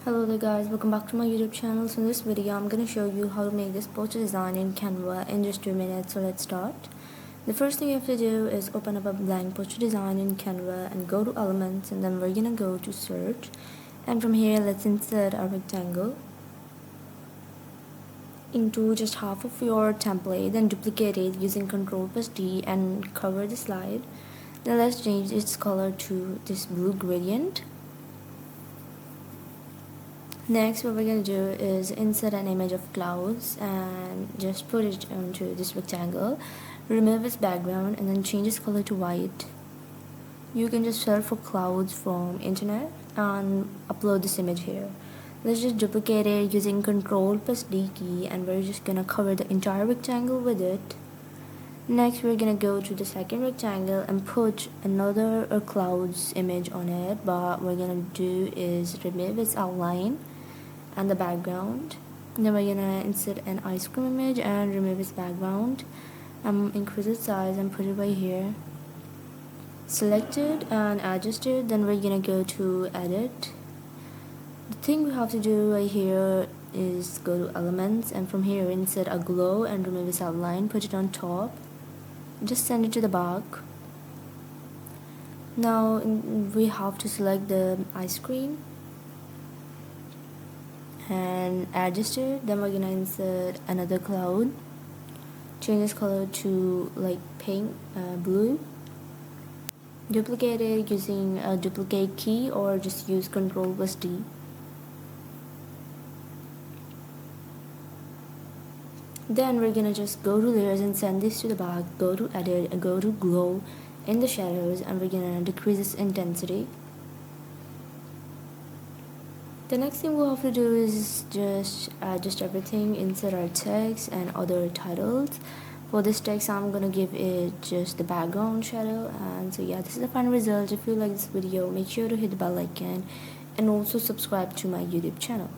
Hello there guys, welcome back to my YouTube channel. So in this video I'm going to show you how to make this poster design in Canva in just 2 minutes. So let's start. The first thing you have to do is open up a blank poster design in Canva and go to elements, and then we're going to go to search, and from here let's insert a rectangle into just half of your template, then duplicate it using Ctrl+D and cover the slide. Then let's change its color to this blue gradient. Next, what we're going to do is insert an image of clouds and just put it onto this rectangle, remove its background, and then change its color to white. You can just search for clouds from internet and upload this image here. Let's just duplicate it using Ctrl+D key, and we're just going to cover the entire rectangle with it. Next, we're going to go to the second rectangle and put another clouds image on it, but what we're going to do is remove its outline and the background. Then we're gonna insert an ice cream image and remove its background, increase its size and put it right here, select it and adjust it. Then we're gonna go to edit. The thing we have to do right here is go to elements, and from here insert a glow and remove its outline, put it on top, just send it to the back. Now we have to select the ice cream and adjust it. Then we're gonna insert another cloud, change its color to like pink, blue, duplicate it using a duplicate key or just use Ctrl+D. Then we're gonna just go to layers and send this to the back, go to edit and go to glow in the shadows, and we're gonna decrease its intensity. The next thing we'll have to do is just adjust everything, insert our text and other titles. For this text I'm gonna give it just the background shadow. And so yeah, this is the final result. If you like this video, make sure to hit the bell icon and also subscribe to my YouTube channel.